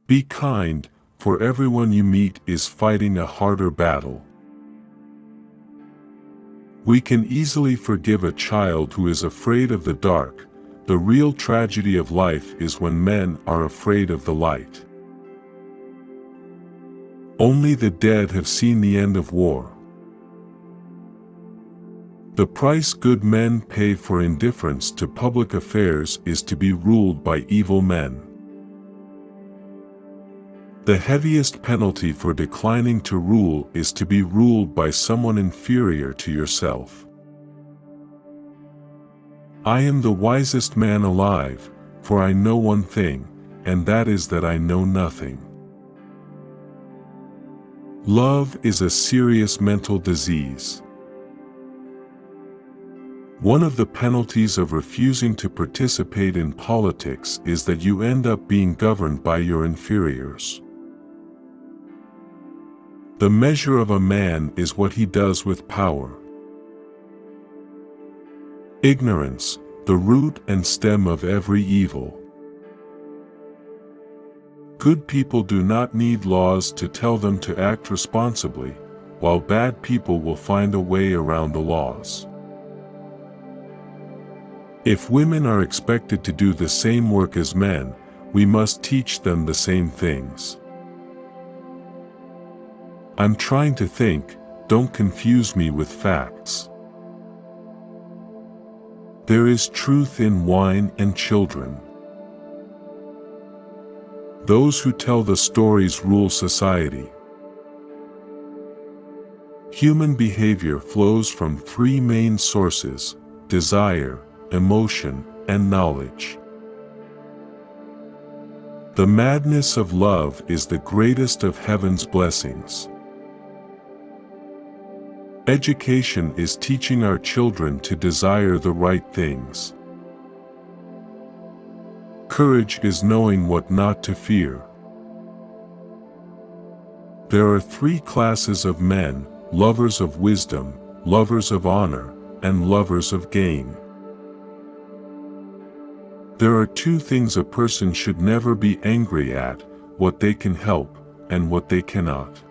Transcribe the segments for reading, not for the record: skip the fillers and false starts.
Be kind, for everyone you meet is fighting a harder battle. We can easily forgive a child who is afraid of the dark. The real tragedy of life is when men are afraid of the light. Only the dead have seen the end of war. The price good men pay for indifference to public affairs is to be ruled by evil men. The heaviest penalty for declining to rule is to be ruled by someone inferior to yourself. I am the wisest man alive, for I know one thing, and that is that I know nothing. Love is a serious mental disease. One of the penalties of refusing to participate in politics is that you end up being governed by your inferiors. The measure of a man is what he does with power. Ignorance, the root and stem of every evil. Good people do not need laws to tell them to act responsibly, while bad people will find a way around the laws. If women are expected to do the same work as men, we must teach them the same things. I'm trying to think, don't confuse me with facts. There is truth in wine and children. Those who tell the stories rule society. Human behavior flows from three main sources: desire, emotion, and knowledge. The madness of love is the greatest of heaven's blessings. Education is teaching our children to desire the right things. Courage is knowing what not to fear. There are three classes of men: lovers of wisdom, lovers of honor, and lovers of gain. There are two things a person should never be angry at: what they can help, and what they cannot.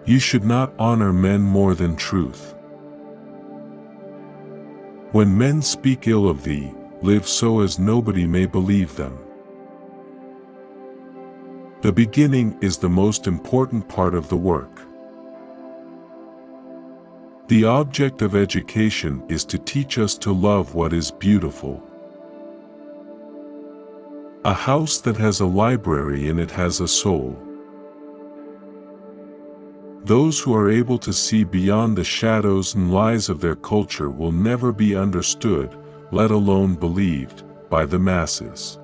You should not honor men more than truth. When men speak ill of thee, live so as nobody may believe them. The beginning is the most important part of the work. The object of education is to teach us to love what is beautiful. A house that has a library in it has a soul. Those who are able to see beyond the shadows and lies of their culture will never be understood, let alone believed, by the masses.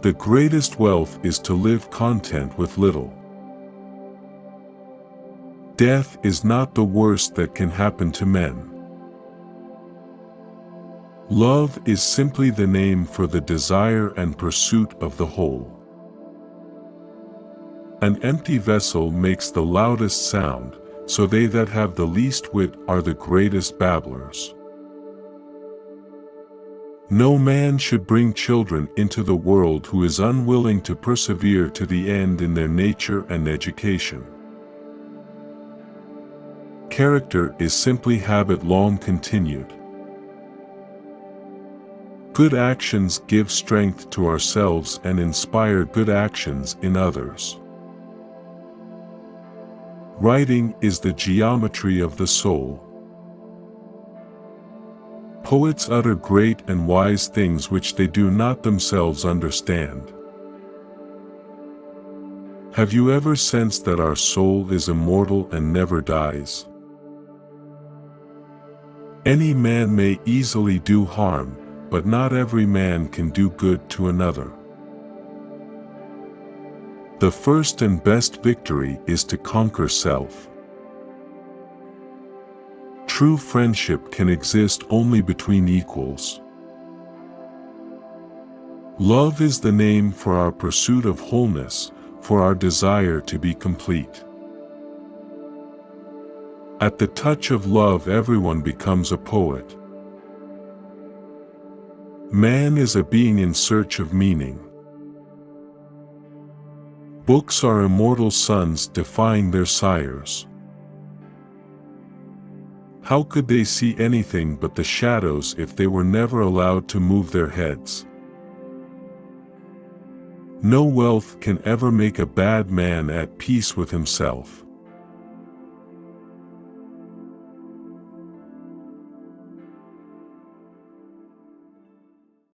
The greatest wealth is to live content with little. Death is not the worst that can happen to men. Love is simply the name for the desire and pursuit of the whole. An empty vessel makes the loudest sound, so they that have the least wit are the greatest babblers. No man should bring children into the world who is unwilling to persevere to the end in their nature and education. Character is simply habit long continued. Good actions give strength to ourselves and inspire good actions in others. Writing is the geometry of the soul. Poets utter great and wise things which they do not themselves understand. Have you ever sensed that our soul is immortal and never dies? Any man may easily do harm, but not every man can do good to another. The first and best victory is to conquer self. True friendship can exist only between equals. Love is the name for our pursuit of wholeness, for our desire to be complete. At the touch of love everyone becomes a poet. Man is a being in search of meaning. Books are immortal sons defying their sires. How could they see anything but the shadows if they were never allowed to move their heads? No wealth can ever make a bad man at peace with himself.